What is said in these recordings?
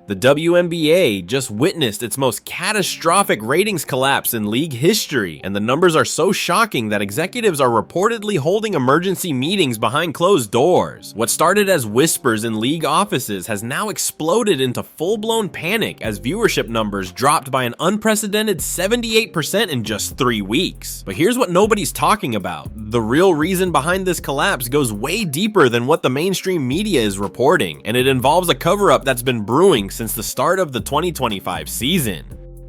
The WNBA just witnessed its most catastrophic ratings collapse in league history, and the numbers are so shocking that executives are reportedly holding emergency meetings behind closed doors. What started as whispers in league offices has now exploded into full-blown panic as viewership numbers dropped by an unprecedented 78% in just 3 weeks. But here's what nobody's talking about. The real reason behind this collapse goes way deeper than what the mainstream media is reporting, and it involves a cover-up that's been brewing since the start of the 2025 season.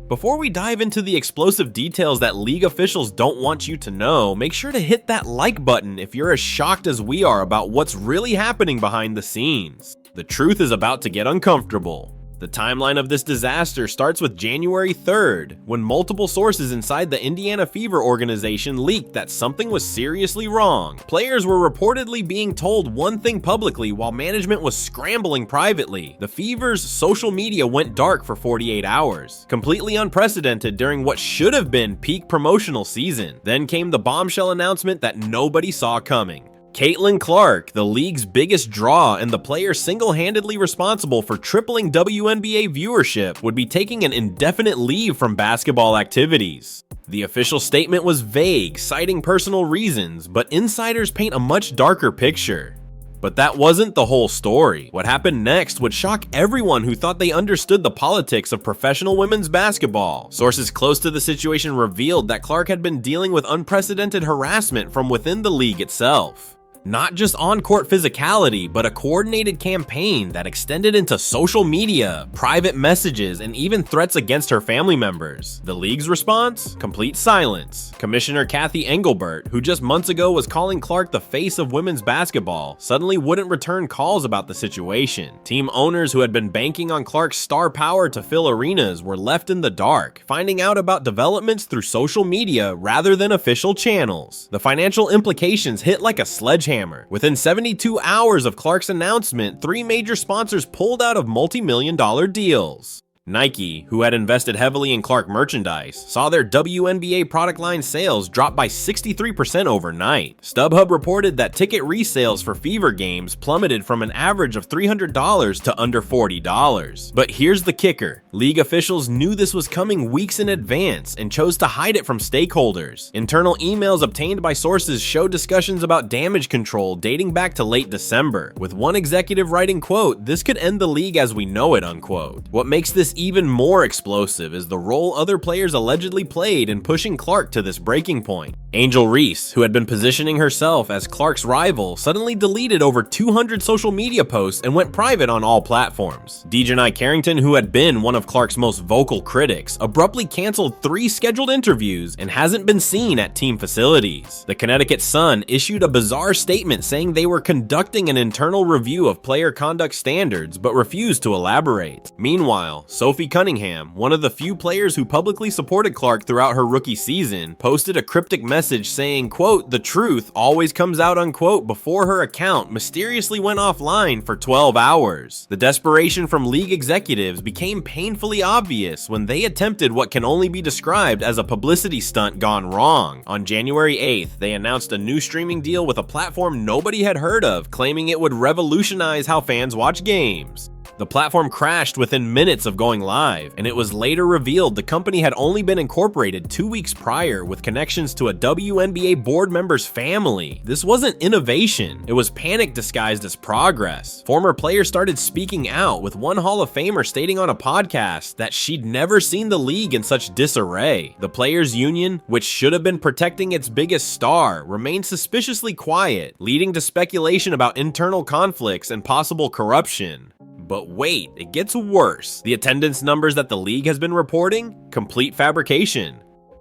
Before we dive into the explosive details that league officials don't want you to know, make sure to hit that like button if you're as shocked as we are about what's really happening behind the scenes. The truth is about to get uncomfortable. The timeline of this disaster starts with January 3rd, when multiple sources inside the Indiana Fever organization leaked that something was seriously wrong. Players were reportedly being told one thing publicly while management was scrambling privately. The Fever's social media went dark for 48 hours, completely unprecedented during what should have been peak promotional season. Then came the bombshell announcement that nobody saw coming. Caitlin Clark, the league's biggest draw and the player single-handedly responsible for tripling WNBA viewership, would be taking an indefinite leave from basketball activities. The official statement was vague, citing personal reasons, but insiders paint a much darker picture. But that wasn't the whole story. What happened next would shock everyone who thought they understood the politics of professional women's basketball. Sources close to the situation revealed that Clark had been dealing with unprecedented harassment from within the league itself. Not just on-court physicality, but a coordinated campaign that extended into social media, private messages, and even threats against her family members. The league's response? Complete silence. Commissioner Kathy Engelbert, who just months ago was calling Clark the face of women's basketball, suddenly wouldn't return calls about the situation. Team owners who had been banking on Clark's star power to fill arenas were left in the dark, finding out about developments through social media rather than official channels. The financial implications hit like a sledgehammer. Within 72 hours of Clark's announcement, 3 major sponsors pulled out of multi-million-dollar deals. Nike, who had invested heavily in Clark merchandise, saw their WNBA product line sales drop by 63% overnight. StubHub reported that ticket resales for Fever games plummeted from an average of $300 to under $40. But here's the kicker. League officials knew this was coming weeks in advance and chose to hide it from stakeholders. Internal emails obtained by sources show discussions about damage control dating back to late December, with one executive writing, quote, "This could end the league as we know it," unquote. What makes this even more explosive is the role other players allegedly played in pushing Clark to this breaking point. Angel Reese, who had been positioning herself as Clark's rival, suddenly deleted over 200 social media posts and went private on all platforms. Dejanai Carrington, who had been one of Clark's most vocal critics, abruptly canceled 3 scheduled interviews and hasn't been seen at team facilities. The Connecticut Sun issued a bizarre statement saying they were conducting an internal review of player conduct standards but refused to elaborate. Meanwhile, Sophie Cunningham, one of the few players who publicly supported Clark throughout her rookie season, posted a cryptic message saying, quote, "The truth always comes out," unquote, before her account mysteriously went offline for 12 hours. The desperation from league executives became painfully obvious when they attempted what can only be described as a publicity stunt gone wrong. On January 8th, they announced a new streaming deal with a platform nobody had heard of, claiming it would revolutionize how fans watch games. The platform crashed within minutes of going live, and it was later revealed the company had only been incorporated 2 weeks prior with connections to a WNBA board member's family. This wasn't innovation, it was panic disguised as progress. Former players started speaking out, with one Hall of Famer stating on a podcast that she'd never seen the league in such disarray. The Players Union, which should have been protecting its biggest star, remained suspiciously quiet, leading to speculation about internal conflicts and possible corruption. But wait, it gets worse. The attendance numbers that the league has been reporting? Complete fabrication.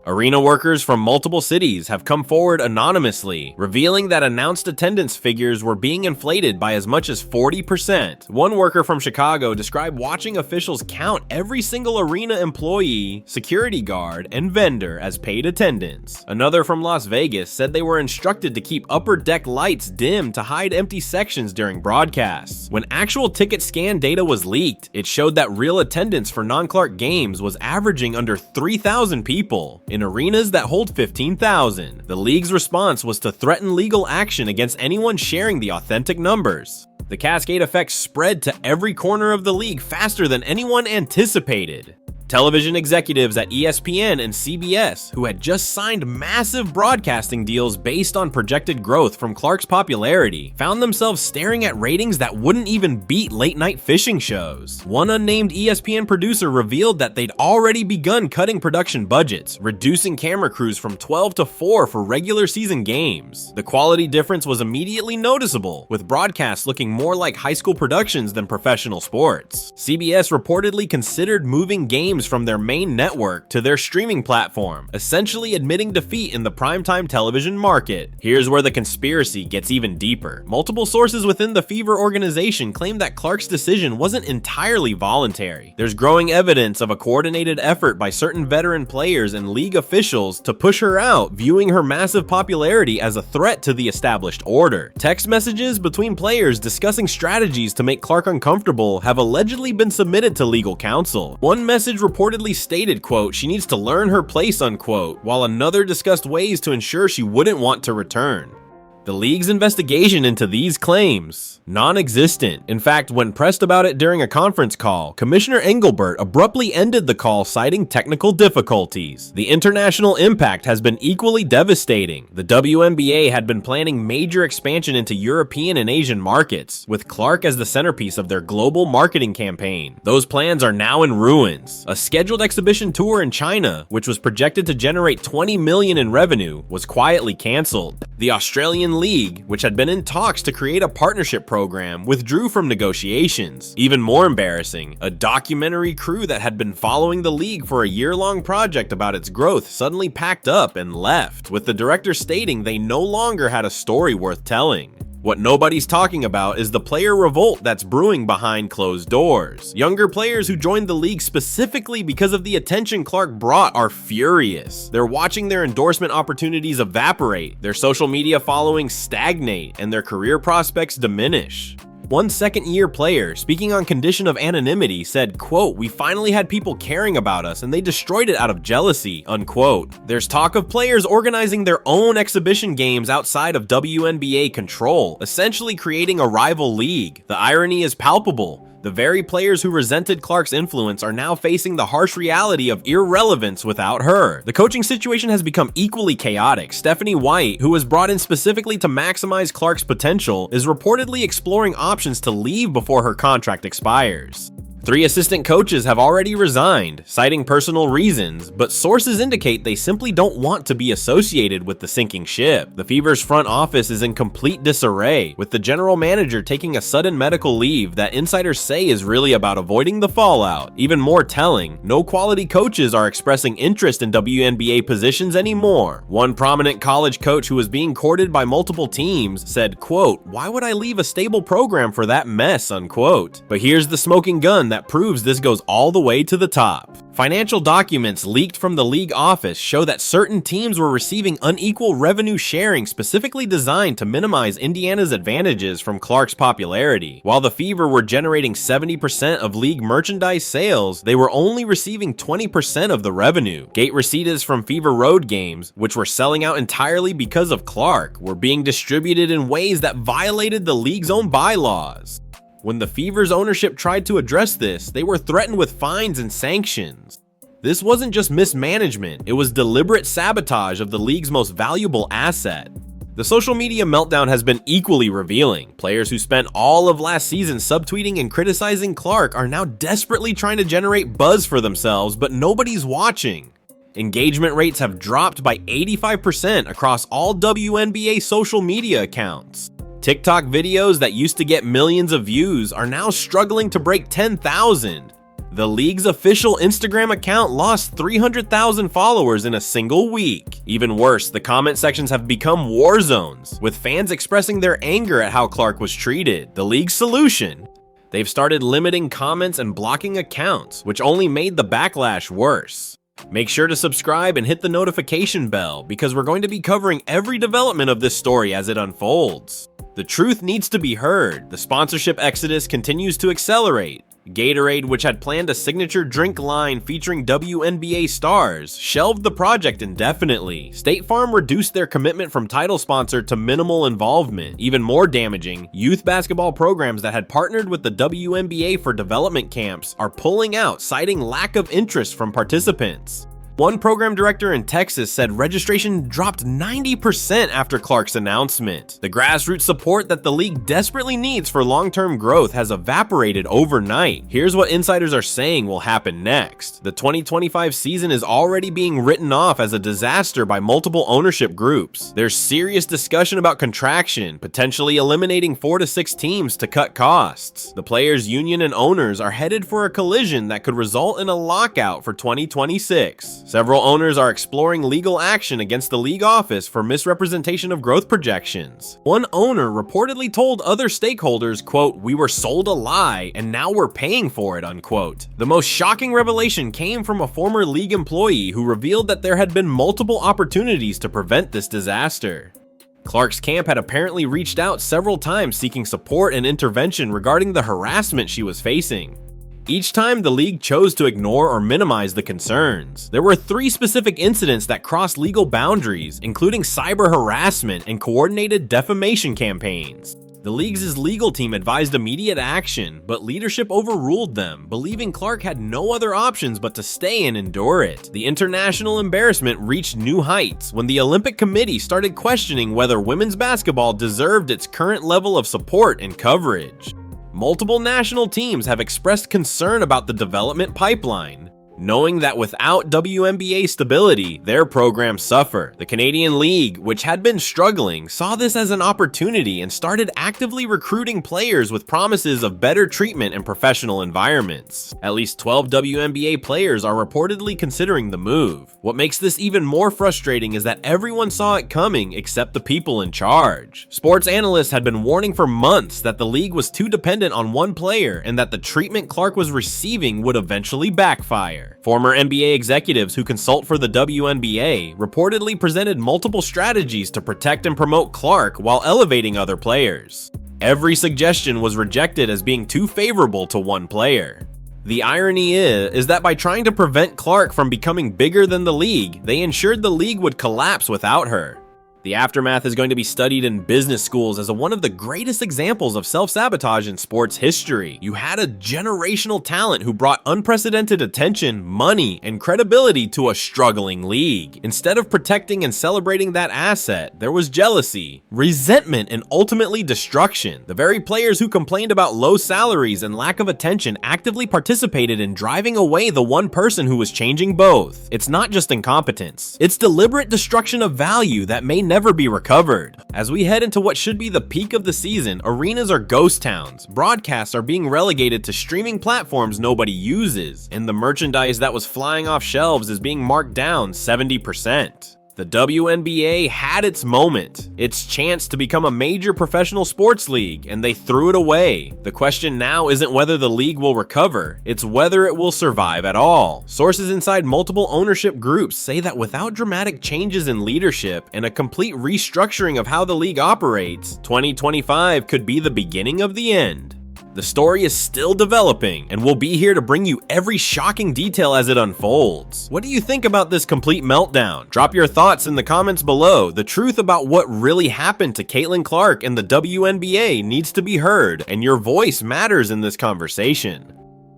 Arena workers from multiple cities have come forward anonymously, revealing that announced attendance figures were being inflated by as much as 40%. One worker from Chicago described watching officials count every single arena employee, security guard, and vendor as paid attendance. Another from Las Vegas said they were instructed to keep upper deck lights dim to hide empty sections during broadcasts. When actual ticket scan data was leaked, it showed that real attendance for non-Clark games was averaging under 3,000 people. In arenas that hold 15,000. The league's response was to threaten legal action against anyone sharing the authentic numbers. The cascade effect spread to every corner of the league faster than anyone anticipated. Television executives at ESPN and CBS, who had just signed massive broadcasting deals based on projected growth from Clark's popularity, found themselves staring at ratings that wouldn't even beat late-night fishing shows. One unnamed ESPN producer revealed that they'd already begun cutting production budgets, reducing camera crews from 12 to 4 for regular season games. The quality difference was immediately noticeable, with broadcasts looking more like high school productions than professional sports. CBS reportedly considered moving games from their main network to their streaming platform, essentially admitting defeat in the primetime television market. Here's where the conspiracy gets even deeper. Multiple sources within the Fever organization claim that Clark's decision wasn't entirely voluntary. There's growing evidence of a coordinated effort by certain veteran players and league officials to push her out, viewing her massive popularity as a threat to the established order. Text messages between players discussing strategies to make Clark uncomfortable have allegedly been submitted to legal counsel. One message reportedly stated, quote, she needs to learn her place, unquote, while another discussed ways to ensure she wouldn't want to return. The league's investigation into these claims, non-existent. In fact, when pressed about it during a conference call, Commissioner Engelbert abruptly ended the call, citing technical difficulties. The international impact has been equally devastating. The WNBA had been planning major expansion into European and Asian markets, with Clark as the centerpiece of their global marketing campaign. Those plans are now in ruins. A scheduled exhibition tour in China, which was projected to generate $20 million in revenue, was quietly canceled. The Australian League, which had been in talks to create a partnership program, withdrew from negotiations. Even more embarrassing, a documentary crew that had been following the league for a year-long project about its growth suddenly packed up and left, with the director stating they no longer had a story worth telling. What nobody's talking about is the player revolt that's brewing behind closed doors. Younger players who joined the league specifically because of the attention Clark brought are furious. They're watching their endorsement opportunities evaporate, their social media following stagnate, and their career prospects diminish. One second-year player, speaking on condition of anonymity, said, quote, we finally had people caring about us and they destroyed it out of jealousy, unquote. There's talk of players organizing their own exhibition games outside of WNBA control, essentially creating a rival league. The irony is palpable. The very players who resented Clark's influence are now facing the harsh reality of irrelevance without her. The coaching situation has become equally chaotic. Stephanie White, who was brought in specifically to maximize Clark's potential, is reportedly exploring options to leave before her contract expires. 3 assistant coaches have already resigned, citing personal reasons, but sources indicate they simply don't want to be associated with the sinking ship. The Fever's front office is in complete disarray, with the general manager taking a sudden medical leave that insiders say is really about avoiding the fallout. Even more telling, no quality coaches are expressing interest in WNBA positions anymore. One prominent college coach who was being courted by multiple teams said, quote, why would I leave a stable program for that mess, unquote. But here's the smoking gun that proves this goes all the way to the top. Financial documents leaked from the league office show that certain teams were receiving unequal revenue sharing specifically designed to minimize Indiana's advantages from Clark's popularity. While the Fever were generating 70% of league merchandise sales, they were only receiving 20% of the revenue. Gate receipts from Fever road games, which were selling out entirely because of Clark, were being distributed in ways that violated the league's own bylaws. When the Fever's ownership tried to address this, they were threatened with fines and sanctions. This wasn't just mismanagement, it was deliberate sabotage of the league's most valuable asset. The social media meltdown has been equally revealing. Players who spent all of last season subtweeting and criticizing Clark are now desperately trying to generate buzz for themselves, but nobody's watching. Engagement rates have dropped by 85% across all WNBA social media accounts. TikTok videos that used to get millions of views are now struggling to break 10,000. The league's official Instagram account lost 300,000 followers in a single week. Even worse, the comment sections have become war zones, with fans expressing their anger at how Clark was treated. The league's solution? They've started limiting comments and blocking accounts, which only made the backlash worse. Make sure to subscribe and hit the notification bell, because we're going to be covering every development of this story as it unfolds. The truth needs to be heard. The sponsorship exodus continues to accelerate. Gatorade, which had planned a signature drink line featuring WNBA stars, shelved the project indefinitely. State Farm reduced their commitment from title sponsor to minimal involvement. Even more damaging, youth basketball programs that had partnered with the WNBA for development camps are pulling out, citing lack of interest from participants. One program director in Texas said registration dropped 90% after Clark's announcement. The grassroots support that the league desperately needs for long-term growth has evaporated overnight. Here's what insiders are saying will happen next. The 2025 season is already being written off as a disaster by multiple ownership groups. There's serious discussion about contraction, potentially eliminating 4 to 6 teams to cut costs. The players' union and owners are headed for a collision that could result in a lockout for 2026. Several owners are exploring legal action against the league office for misrepresentation of growth projections. One owner reportedly told other stakeholders, quote, "We were sold a lie and now we're paying for it," unquote. The most shocking revelation came from a former league employee who revealed that there had been multiple opportunities to prevent this disaster. Clark's camp had apparently reached out several times seeking support and intervention regarding the harassment she was facing. Each time, the league chose to ignore or minimize the concerns. There were 3 specific incidents that crossed legal boundaries, including cyber harassment and coordinated defamation campaigns. The league's legal team advised immediate action, but leadership overruled them, believing Clark had no other options but to stay and endure it. The international embarrassment reached new heights when the Olympic Committee started questioning whether women's basketball deserved its current level of support and coverage. Multiple national teams have expressed concern about the development pipeline, knowing that without WNBA stability, their programs suffer. The Canadian League, which had been struggling, saw this as an opportunity and started actively recruiting players with promises of better treatment and professional environments. At least 12 WNBA players are reportedly considering the move. What makes this even more frustrating is that everyone saw it coming except the people in charge. Sports analysts had been warning for months that the league was too dependent on one player and that the treatment Clark was receiving would eventually backfire. Former NBA executives who consult for the WNBA reportedly presented multiple strategies to protect and promote Clark while elevating other players. Every suggestion was rejected as being too favorable to one player. The irony is that by trying to prevent Clark from becoming bigger than the league, they ensured the league would collapse without her. The aftermath is going to be studied in business schools as one of the greatest examples of self-sabotage in sports history. You had a generational talent who brought unprecedented attention, money, and credibility to a struggling league. Instead of protecting and celebrating that asset, there was jealousy, resentment, and ultimately destruction. The very players who complained about low salaries and lack of attention actively participated in driving away the one person who was changing both. It's not just incompetence, it's deliberate destruction of value that may never be recovered. As we head into what should be the peak of the season, arenas are ghost towns, broadcasts are being relegated to streaming platforms nobody uses, and the merchandise that was flying off shelves is being marked down 70%. The WNBA had its moment, its chance to become a major professional sports league, and they threw it away. The question now isn't whether the league will recover, it's whether it will survive at all. Sources inside multiple ownership groups say that without dramatic changes in leadership and a complete restructuring of how the league operates, 2025 could be the beginning of the end. The story is still developing, and we'll be here to bring you every shocking detail as it unfolds. What do you think about this complete meltdown? Drop your thoughts in the comments below. The truth about what really happened to Caitlin Clark and the WNBA needs to be heard, and your voice matters in this conversation.